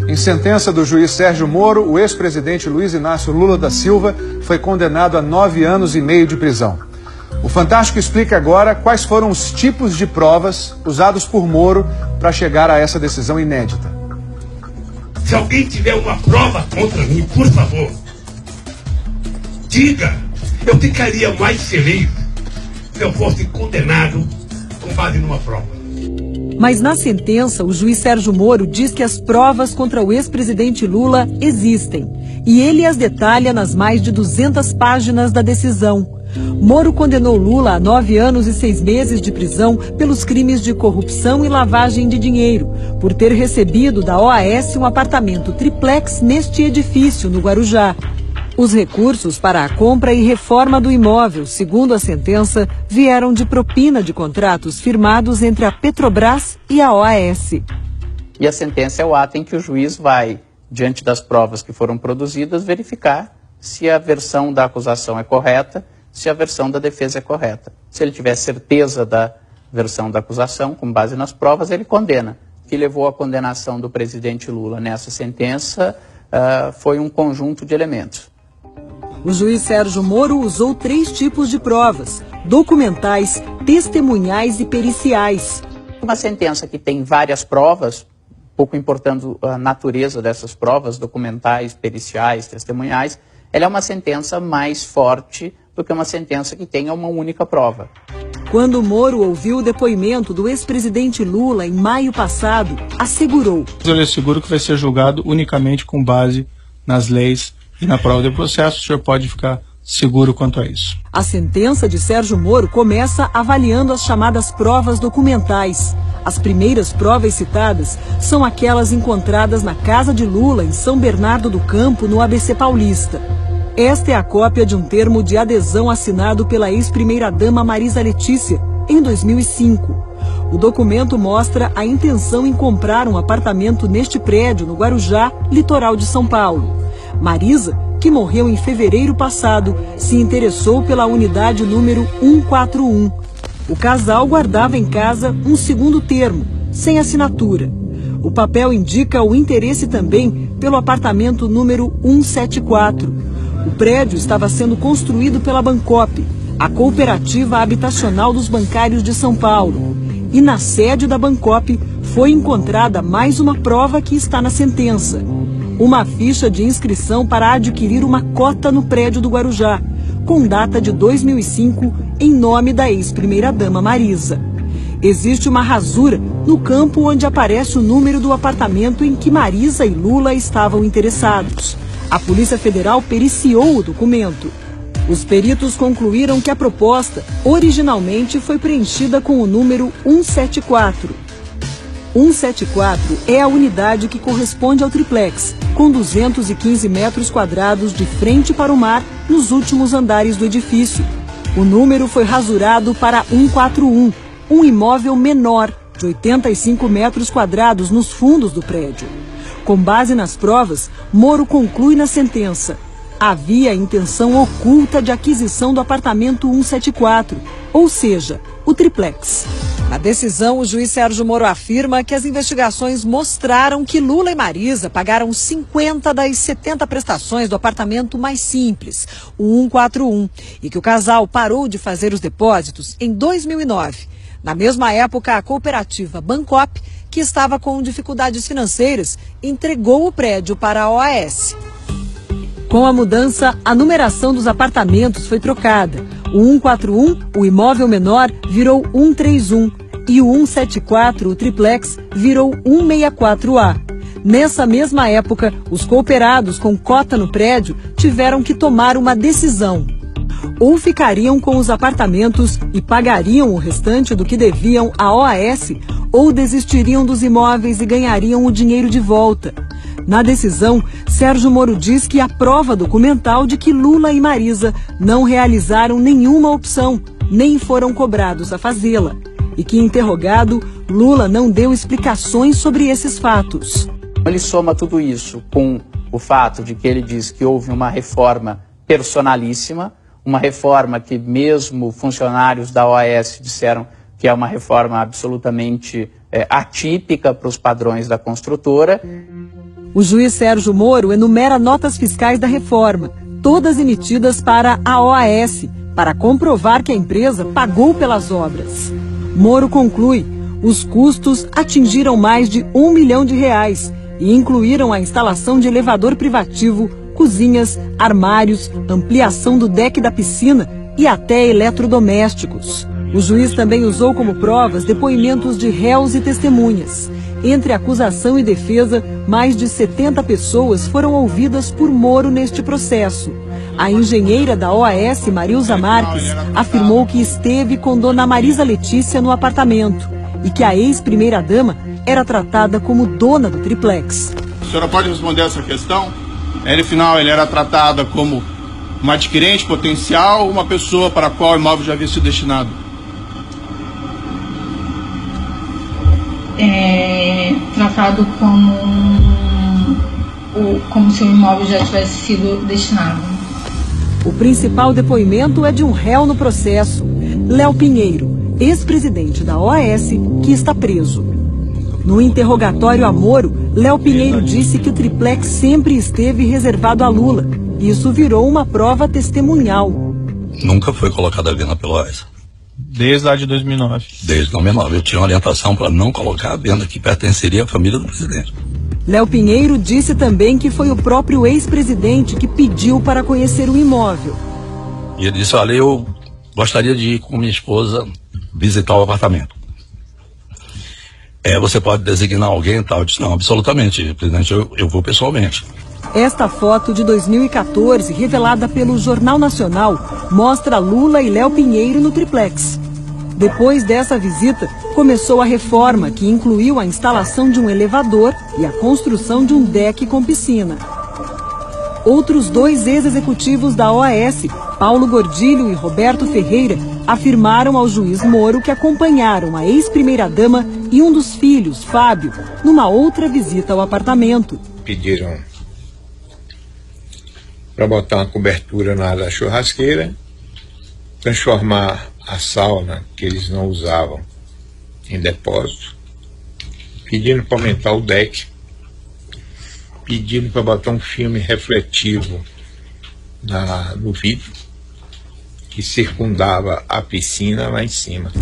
Em sentença do juiz Sérgio Moro, o ex-presidente Luiz Inácio Lula da Silva foi condenado a 9 anos e meio de prisão. O Fantástico explica agora quais foram os tipos de provas usados por Moro para chegar a essa decisão inédita. Se alguém tiver uma prova contra mim, por favor, diga. Eu ficaria mais feliz se eu fosse condenado com base numa prova. Mas na sentença, o juiz Sérgio Moro diz que as provas contra o ex-presidente Lula existem. E ele as detalha nas mais de 200 páginas da decisão. Moro condenou Lula a 9 anos e 6 meses de prisão pelos crimes de corrupção e lavagem de dinheiro, por ter recebido da OAS um apartamento triplex neste edifício, no Guarujá. Os recursos para a compra e reforma do imóvel, segundo a sentença, vieram de propina de contratos firmados entre a Petrobras e a OAS. E a sentença é o ato em que o juiz vai, diante das provas que foram produzidas, verificar se a versão da acusação é correta, se a versão da defesa é correta. Se ele tiver certeza da versão da acusação, com base nas provas, ele condena. O que levou à condenação do presidente Lula nessa sentença foi um conjunto de elementos. O juiz Sérgio Moro usou 3 tipos de provas: documentais, testemunhais e periciais. Uma sentença que tem várias provas, pouco importando a natureza dessas provas, documentais, periciais, testemunhais, ela é uma sentença mais forte do que uma sentença que tenha uma única prova. Quando Moro ouviu o depoimento do ex-presidente Lula em maio passado, assegurou: eu asseguro que vai ser julgado unicamente com base nas leis e na prova de processo. O senhor pode ficar seguro quanto a isso. A sentença de Sérgio Moro começa avaliando as chamadas provas documentais. As primeiras provas citadas são aquelas encontradas na casa de Lula, em São Bernardo do Campo, no ABC Paulista. Esta é a cópia de um termo de adesão assinado pela ex-primeira-dama Marisa Letícia, em 2005. O documento mostra a intenção em comprar um apartamento neste prédio, no Guarujá, litoral de São Paulo. Marisa, que morreu em fevereiro passado, se interessou pela unidade número 141. O casal guardava em casa um segundo termo, sem assinatura. O papel indica o interesse também pelo apartamento número 174. O prédio estava sendo construído pela Bancop, a cooperativa habitacional dos bancários de São Paulo. E na sede da Bancop foi encontrada mais uma prova que está na sentença: uma ficha de inscrição para adquirir uma cota no prédio do Guarujá, com data de 2005, em nome da ex-primeira-dama Marisa. Existe uma rasura no campo onde aparece o número do apartamento em que Marisa e Lula estavam interessados. A Polícia Federal periciou o documento. Os peritos concluíram que a proposta originalmente foi preenchida com o número 174. 174 é a unidade que corresponde ao triplex, com 215 metros quadrados de frente para o mar nos últimos andares do edifício. O número foi rasurado para 141, um imóvel menor, de 85 metros quadrados nos fundos do prédio. Com base nas provas, Moro conclui na sentença: havia intenção oculta de aquisição do apartamento 174, ou seja, o triplex. Na decisão, o juiz Sérgio Moro afirma que as investigações mostraram que Lula e Marisa pagaram 50 das 70 prestações do apartamento mais simples, o 141, e que o casal parou de fazer os depósitos em 2009. Na mesma época, a cooperativa Bancop, que estava com dificuldades financeiras, entregou o prédio para a OAS. Com a mudança, a numeração dos apartamentos foi trocada. O 141, o imóvel menor, virou 131 e o 174, o triplex, virou 164A. Nessa mesma época, os cooperados com cota no prédio tiveram que tomar uma decisão. Ou ficariam com os apartamentos e pagariam o restante do que deviam à OAS, ou desistiriam dos imóveis e ganhariam o dinheiro de volta. Na decisão, Sérgio Moro diz que há prova documental de que Lula e Marisa não realizaram nenhuma opção, nem foram cobrados a fazê-la. E que, interrogado, Lula não deu explicações sobre esses fatos. Ele soma tudo isso com o fato de que ele diz que houve uma reforma personalíssima, uma reforma que mesmo funcionários da OAS disseram que é uma reforma absolutamente atípica para os padrões da construtora. O juiz Sérgio Moro enumera notas fiscais da reforma, todas emitidas para a OAS, para comprovar que a empresa pagou pelas obras. Moro conclui: os custos atingiram mais de R$1 milhão e incluíram a instalação de elevador privativo, cozinhas, armários, ampliação do deck da piscina e até eletrodomésticos. O juiz também usou como provas depoimentos de réus e testemunhas. Entre acusação e defesa, mais de 70 pessoas foram ouvidas por Moro neste processo. A engenheira da OAS, Marilza Marques, afirmou que esteve com dona Marisa Letícia no apartamento e que a ex-primeira-dama era tratada como dona do triplex. A senhora pode responder essa questão? No final, ele era tratada como uma adquirente potencial ou uma pessoa para a qual o imóvel já havia sido destinado? Tratado como se o imóvel já tivesse sido destinado. O principal depoimento é de um réu no processo, Léo Pinheiro, ex-presidente da OAS, que está preso. No interrogatório a Moro, Léo Pinheiro disse que o triplex sempre esteve reservado a Lula. Isso virou uma prova testemunhal. Nunca foi colocada a venda pela OAS. Desde lá de 2009. Desde 2009. Eu tinha uma orientação para não colocar a venda que pertenceria à família do presidente. Léo Pinheiro disse também que foi o próprio ex-presidente que pediu para conhecer o imóvel. E ele disse: olha, eu gostaria de ir com minha esposa visitar o apartamento. Você pode designar alguém e tal? Eu disse: não, absolutamente, presidente, eu vou pessoalmente. Esta foto de 2014, revelada pelo Jornal Nacional, mostra Lula e Léo Pinheiro no triplex. Depois dessa visita, começou a reforma, que incluiu a instalação de um elevador e a construção de um deck com piscina. Outros dois ex-executivos da OAS, Paulo Gordilho e Roberto Ferreira, afirmaram ao juiz Moro que acompanharam a ex-primeira-dama e um dos filhos, Fábio, numa outra visita ao apartamento. Pediram para botar uma cobertura na área da churrasqueira, transformar a sauna que eles não usavam em depósito, pedindo para aumentar o deck, pedindo para botar um filme refletivo no vidro que circundava a piscina lá em cima.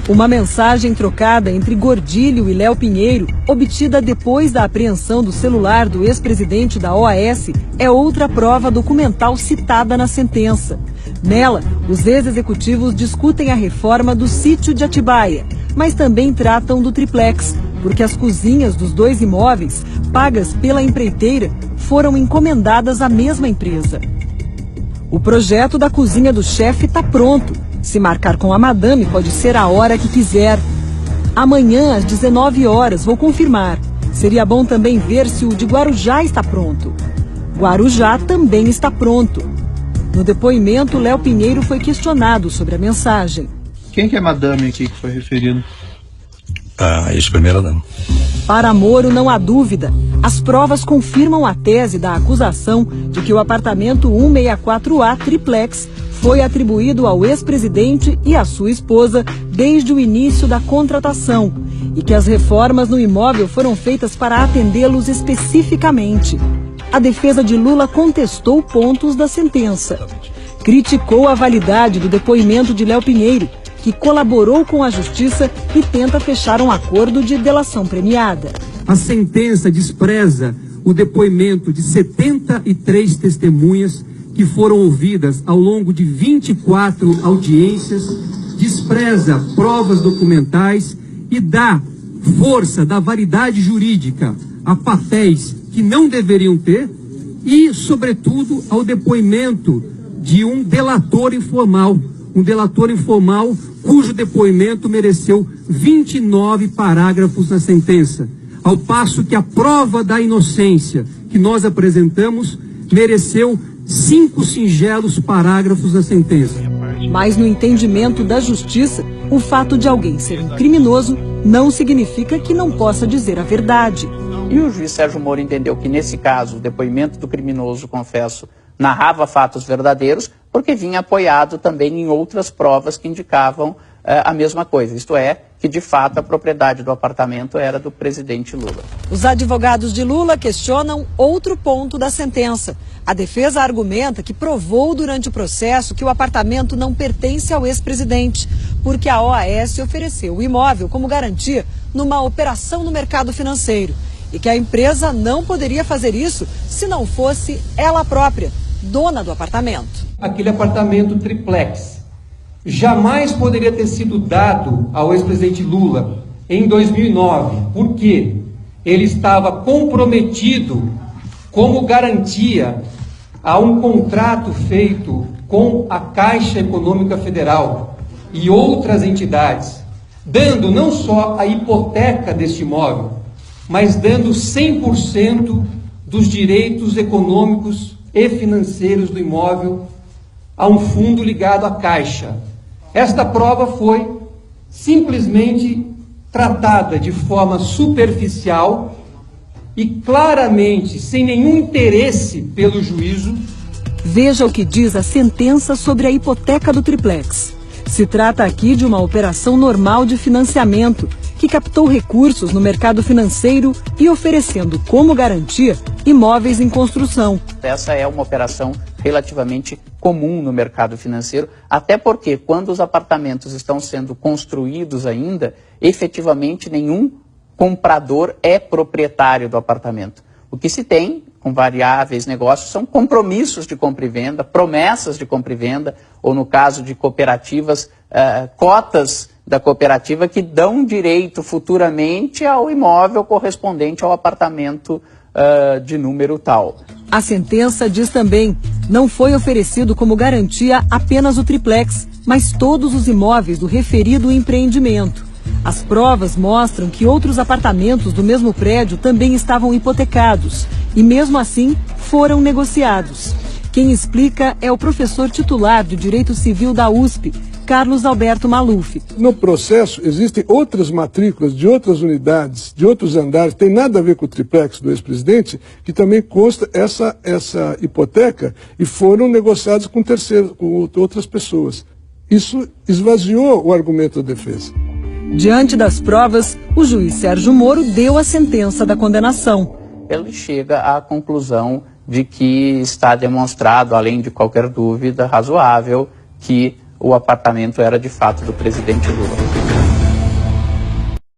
Uma mensagem trocada entre Gordilho e Léo Pinheiro, obtida depois da apreensão do celular do ex-presidente da OAS, é outra prova documental citada na sentença. Nela, os ex-executivos discutem a reforma do sítio de Atibaia, mas também tratam do triplex, porque as cozinhas dos dois imóveis, pagas pela empreiteira, foram encomendadas à mesma empresa. O projeto da cozinha do chefe está pronto. Se marcar com a madame, pode ser a hora que quiser. Amanhã, às 19 horas, vou confirmar. Seria bom também ver se o de Guarujá está pronto. Guarujá também está pronto. No depoimento, Léo Pinheiro foi questionado sobre a mensagem. Quem que é madame aqui que foi referido? A ex-primeira-dama. Para Moro, não há dúvida. As provas confirmam a tese da acusação de que o apartamento 164A triplex foi atribuído ao ex-presidente e à sua esposa desde o início da contratação e que as reformas no imóvel foram feitas para atendê-los especificamente. A defesa de Lula contestou pontos da sentença. Criticou a validade do depoimento de Léo Pinheiro, que colaborou com a justiça e tenta fechar um acordo de delação premiada. A sentença despreza o depoimento de 73 testemunhas que foram ouvidas ao longo de 24 audiências, despreza provas documentais e dá força, dá validade jurídica a papéis que não deveriam ter e, sobretudo, ao depoimento de um delator informal cujo depoimento mereceu 29 parágrafos na sentença, ao passo que a prova da inocência que nós apresentamos mereceu 5 singelos parágrafos na sentença. Mas no entendimento da justiça, o fato de alguém ser um criminoso não significa que não possa dizer a verdade. E o juiz Sérgio Moro entendeu que, nesse caso, o depoimento do criminoso, confesso, narrava fatos verdadeiros, porque vinha apoiado também em outras provas que indicavam a mesma coisa. Isto é, que de fato a propriedade do apartamento era do presidente Lula. Os advogados de Lula questionam outro ponto da sentença. A defesa argumenta que provou durante o processo que o apartamento não pertence ao ex-presidente, porque a OAS ofereceu o imóvel como garantia numa operação no mercado financeiro e que a empresa não poderia fazer isso se não fosse ela própria, dona do apartamento. Aquele apartamento triplex jamais poderia ter sido dado ao ex-presidente Lula em 2009, porque ele estava comprometido como garantia a um contrato feito com a Caixa Econômica Federal e outras entidades, dando não só a hipoteca deste imóvel, mas dando 100% dos direitos econômicos e financeiros do imóvel a um fundo ligado à Caixa. Esta prova foi simplesmente tratada de forma superficial e claramente sem nenhum interesse pelo juízo. Veja o que diz a sentença sobre a hipoteca do triplex. Se trata aqui de uma operação normal de financiamento que captou recursos no mercado financeiro e oferecendo como garantia imóveis em construção. Essa é uma operação relativamente comum no mercado financeiro, até porque quando os apartamentos estão sendo construídos ainda, efetivamente nenhum comprador é proprietário do apartamento. O que se tem com variáveis negócios são compromissos de compra e venda, promessas de compra e venda, ou no caso de cooperativas, cotas da cooperativa que dão direito futuramente ao imóvel correspondente ao apartamento de número tal. A sentença diz também: não foi oferecido como garantia apenas o triplex, mas todos os imóveis do referido empreendimento. As provas mostram que outros apartamentos do mesmo prédio também estavam hipotecados e, mesmo assim, foram negociados. Quem explica é o professor titular de Direito Civil da USP, Carlos Alberto Maluf. No processo, existem outras matrículas de outras unidades, de outros andares, tem nada a ver com o triplex do ex-presidente, que também consta essa hipoteca e foram negociados com terceiros, com outras pessoas. Isso esvaziou o argumento da defesa. Diante das provas, o juiz Sérgio Moro deu a sentença da condenação. Ele chega à conclusão de que está demonstrado, além de qualquer dúvida razoável, que o apartamento era de fato do presidente Lula.